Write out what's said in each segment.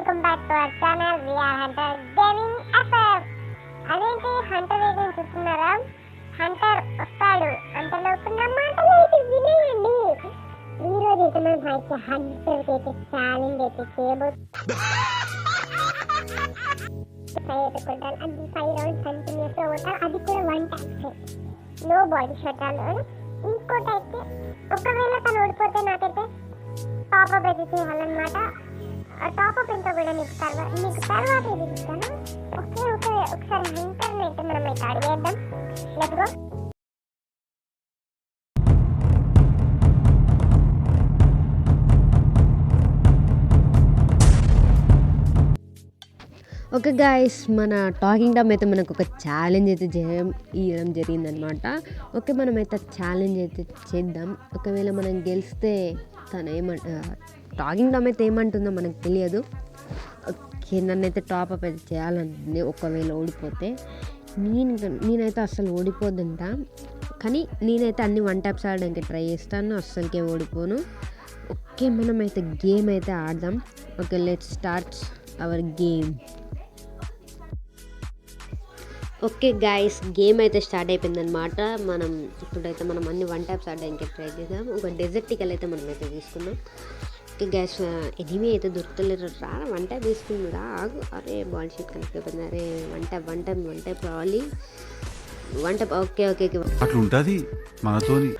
Welcome back to our channel VR hunter gaming FF. అదేంటి hunter ఏదైనా చూస్తున్నారా? Hunter వస్తాడు అంతలోపు నా మాటలు అయితే వినేయండి. ఈ రోజు అయితే మనం అయితే హంటర్ అయితే ఛాలెంజ్ అయితే చేయబోతున్నాం. అది 5 రౌండ్స్ కంటిన్యూస్ గా కొట్టాలి, అది కూడా 1 ట్యాప్, నో బాడీ షాట్ అన్నారు. ఇంకోటి అయితే ఒకవేళ తను ఓడిపోతే నాకైతే టాప్అప్ అయితే చేయాలన్నమాట. టాప్అప్ ఎంత కూడా నీకు తర్వాత ఇది ఇస్తాను. ఒకసారి హంటర్ని అయితే మనం అయితే అడిగేద్దాం. Let's go. ఓకే గాయస్, మన టాకింగ్ టామ్ అయితే మనకు ఒక ఛాలెంజ్ అయితే ఇవ్వడం జరిగిందనమాట. ఓకే, మనమైతే ఛాలెంజ్ అయితే చేద్దాం. ఒకవేళ మనం గెలిస్తే తను టాకింగ్ టామ్ అయితే ఏమంటుందో మనకు తెలియదు. ఓకే, నన్నైతే టాప్అప్ అయితే చేయాలంటుంది. ఒకవేళ ఓడిపోతే నేనైతే అస్సలు ఓడిపోద్దంట, కానీ నేనైతే అన్ని 1 ట్యాప్స్ ఆడడానికి ట్రై చేస్తాను, అస్సలకే ఓడిపోను. ఓకే, మనమైతే గేమ్ అయితే ఆడదాం. Okay, let's start our game. Okay guys, game అయితే స్టార్ట్ అయిపోయిందనమాట. ఇప్పుడైతే మనం అన్ని 1 ట్యాప్స్ ఆడడానికి ట్రై చేద్దాం. ఒక డెజర్టికల్ అయితే మనం అయితే తీసుకుందాం. ఓకే గ్యాస్, ఎనిమి అయితే దొరుకుతలేరు. 1 ట్యాప్ తీసుకుందా? ఆగు. అరే బాల్ షీట్ కనెక్ట్ అయిపోయింది. అరే 1 ట్యాప్ రావాలి. 1 ట్యాప్. ఓకే ఓకే అట్లా ఉంటుంది మనతోని.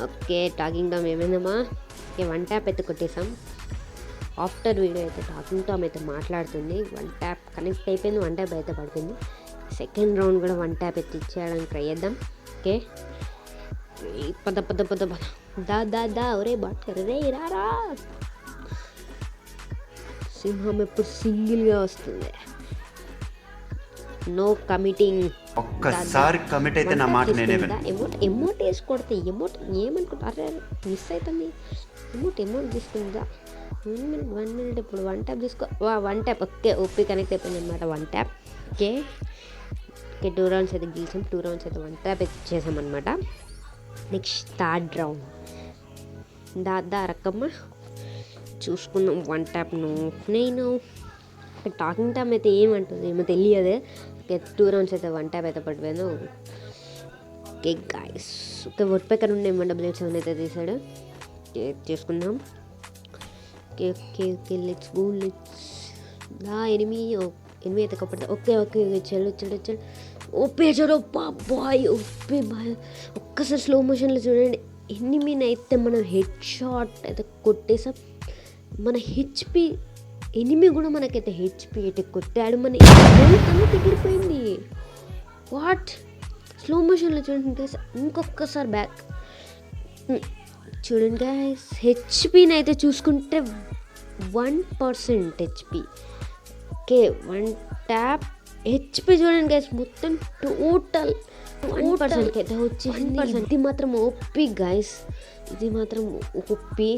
ఓకే, టాకింగ్ టామ్ ఏమైందమ్మా? ఓకే, 1 ట్యాప్ అయితే కొట్టేసాం. ఆఫ్టర్ వీడియో అయితే టాకింగ్ టామ్ అయితే మాట్లాడుతుంది. 1 ట్యాప్ కనెక్ట్ అయిపోయింది, 1 ట్యాప్ అయితే పడుతుంది. సెకండ్ రౌండ్ కూడా 1 ట్యాప్ అయితే ఇచ్చేయడానికి ట్రై చేద్దాం. ఓకే, పద దా ఒరే బాట్ కర్రే రారా. సింహం ఎప్పుడు సింగిల్గా వస్తుంది. No committing. ఒక్కసారి కమిట్ అయితే నా మాట నేనే ఎమోట్ వేసి కొడితే ఎమోట్ ఏమనుకుంటా? అరే మిస్ అవుతుంది. ఎమోట్ తీసుకుందా? 1 మినిట్. ఇప్పుడు 1 ట్యాప్ తీసుకో. 1 ట్యాప్. ఓకే, ఓపీ కనెక్ట్ అయిపోయింది అనమాట. 1 ట్యాప్. ఓకే 2 రౌండ్స్ అయితే గెలిచాం. 2 రౌండ్స్ అయితే 1 ట్యాప్ అయితే చేసాం అనమాట. Next 3rd round. దా రకమ్మ చూసుకుందాం. 1 ట్యాప్ నేను టాకింగ్ టామ్ అయితే ఏమంటుంది ఏమో తెలియదు. ఓకే, 2 రౌండ్స్ అయితే 1 ట్యాప్ అయితే పడిపోయాను. Okay guys, okay woodpecker నుండి M177 అయితే తీసాడు. చేసుకుందాం. Okay okay okay let's go. దా ఎనిమి అయితే కప్పడతా. ఓకే చలో ఓపే చలో బాయ్. ఓపే బాయ్. ఒక్కసారి స్లో మోషన్లో చూడండి. ఎనిమిని అయితే మనం హెడ్ షాట్ అయితే కొట్టేసాం. మన హెచ్పి ఎనిమి కూడా మనకైతే హెచ్పి అయితే కొట్టాడు. మన ఎగిరిపోయింది. వాట్? స్లో మోషన్లో చూడండి గైస్. ఇంకొకసారి బ్యాక్ చూడండి గైస్. హెచ్పిని అయితే చూసుకుంటే 1% హెచ్పి. ఓకే, 1 ట్యాప్ హెచ్పి చూడండి గైస్. మొత్తం టోటల్ 1% అయితే వచ్చింది. ఇది మాత్రం ఓపి గైస్, ఇది మాత్రం ఓపి.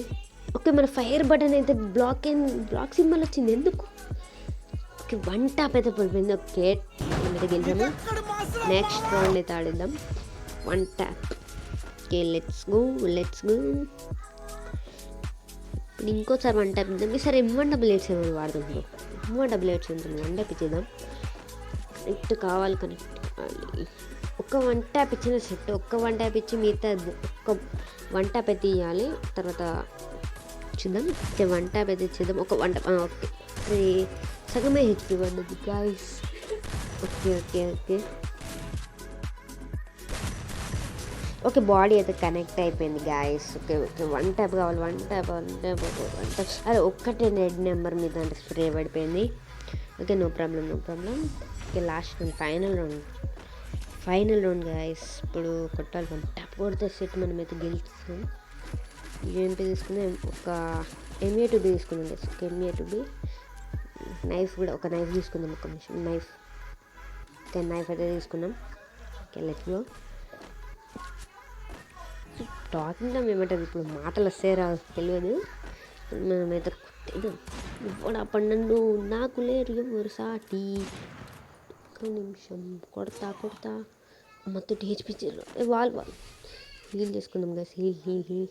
ఓకే, మన ఫైర్ బటన్ అయితే బ్లాక్ సింబల్ వచ్చింది ఎందుకు? ఓకే, 1 ట్యాప్ అయితే పడిపోయింది. ఓకే, అయితే గెలిచాము. నెక్స్ట్ రౌండ్ అయితే ఆడిద్దాం. 1 ట్యాప్. Okay, let's go. ఇప్పుడు ఇంకోసారి 1 ట్యాప్ ఇద్దాం. ఈసారి M188 ఏమైనా వాడదాం. M188 ఉంటుంది. 1 ట్యాప్ ఇచ్చేద్దాం. కనెక్ట్ కావాలి. ఒక 1 ట్యాప్ ఇచ్చిన సెట్. 1 ట్యాప్ ఇచ్చి మిగతా 1 ట్యాప్ అయితే ఇవ్వాలి. తర్వాత చూద్దాం. 1 ట్యాప్ అయితే ఇచ్చేద్దాం. 1 ట్యాప్. ఓకే, సగమే హెచ్పి పడ్డది గాయస్. ఓకే బాడీ అయితే కనెక్ట్ అయిపోయింది గాయస్. ఓకే 1 ట్యాప్ కావాలి. 1 ట్యాప్. అరే ఒక్కటే రెడ్ నెంబర్ మీద అంటే స్ప్రే పడిపోయింది. Okay, no problem. Okay, last round, final round guys. ఇప్పుడు కొట్టాలి. 1 ట్యాప్ కొడితే సెట్ మనమైతే గెలుస్తాం. ఏంటి తీసుకుందాం? ఒక MA2B తీసుకుందాం గైస్. MA2B నైఫ్ కూడా ఒక నైఫ్ తీసుకుందాం. ఒక నిమిషం. నైఫ్ అయితే తీసుకున్నాం. Okay, let's go. Talking Tom ఏమంటారు? ఇప్పుడు మాటలు వస్తే రాదు తెలియదు. మనమైతే ఇప్పుడు పన్నెండు నాకు లేరు ఎవరు సాటి. ఒక నిమిషం. కొడతా మొత్తం హెచ్పి వాల్ హీల్ చేసుకుందాం గైస్. హీల్.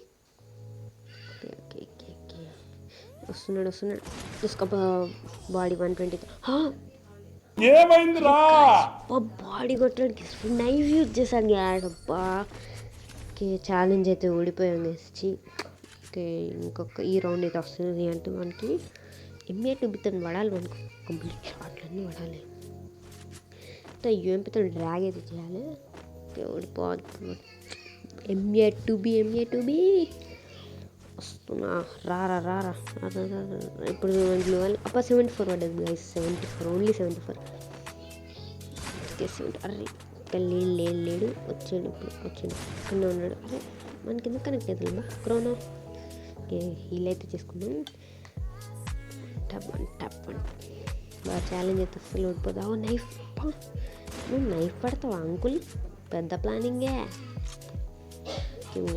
ఓకే వస్తున్నాడు చూసుకో బాడీ 120 ఏమైందిరా బాడీ కొట్టడానికి నైఫ్ యూజ్ చేశాను యాడబ్బా. ఓకే ఛాలెంజ్ అయితే ఓడిపోయాం గెస్చి. ఓకే ఇంకొక ఈ రౌండ్ అయితే వస్తుంది అంటే మనకి M82 పడాలి, మనకు కంప్లీట్ షాట్లన్నీ పడాలి. UMP డ్రాగ్ అయితే చేయాలి. ఓకే ఓడిపోవాలి. M82B వస్తున్నా రారా. ఇప్పుడు అప్ప 74 పడ్డది గైస్. 74 ఓన్లీ 74. ఓకే 70. అరే ఇక్కడ లేడు వచ్చాడు కింద ఉన్నాడు. అరే మన కింద కనెక్ట్ అవుతుందా క్రోనా. ఓకే హీల్ అయితే చేసుకున్నాం. టప్ బాగా ఛాలెంజ్ అయితే అసలు ఓడిపోతావు. నువ్వు నైఫ్ పడతావా అంకుల్, పెద్ద ప్లానింగే.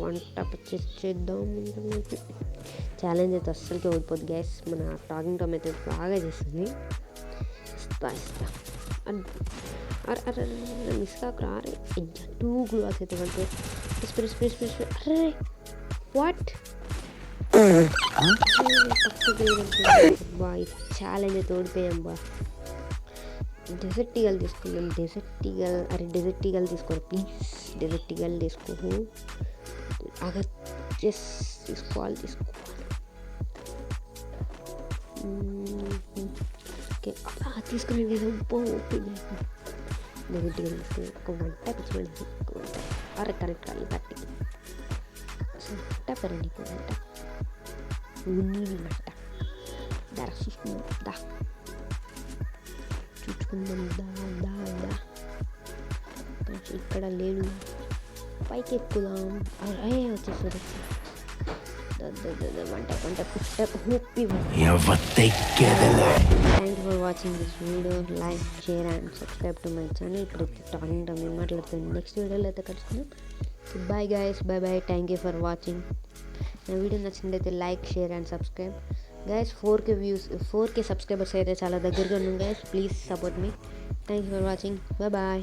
వన్ టప్ చేద్దాం. ఛాలెంజ్ అయితే అస్సలకి ఓడిపోద్ది గ్యాస్. మన టాకింగ్ టామ్ అయితే బాగా చేస్తుంది. ఇస్తా అరే మిస్ కాకరా. అరే 2 గ్లూస్ అయితే పడితే అరే వాట్ బా. ఛాలెంజ్ అయితే ఓడిపోయాం బా. డెజర్ట్ ఈగల్ తీసుకుందాం. డెజర్ట్ ఈగల్ తీసుకోరు ప్లీజ్. డెజర్ట్ ఈగల్ తీసుకో. అగర్ తీసుకోవాలి. ఓకే తీసుకుని డెజర్ట్ ఈగల్ తీసుకుని ఒక 1 టైప్ ఇచ్చి అరే కరెక్ట్ కాదు 30 టైప్ రండి. 1 టైప్ ధర చూసుకుందా చూసుకుందాం. ఇక్కడ లేడు, పైకి ఎక్కుదాం. వచ్చేసారు. Thank you for watching this video. Like share and subscribe to my channel. ఇప్పుడు టాకింగ్ టామ్ ఏం మాట్లాడుతుంది నెక్స్ట్ వీడియోలో అయితే కలుసుకుందాం. Bye guys, bye. Thank you for watching. నా వీడియో నచ్చిందైతే like share and subscribe guys. 4K subscribers అయితే చాలా దగ్గరగా ఉన్నాం guys. Please support me. Thank you for watching. Bye.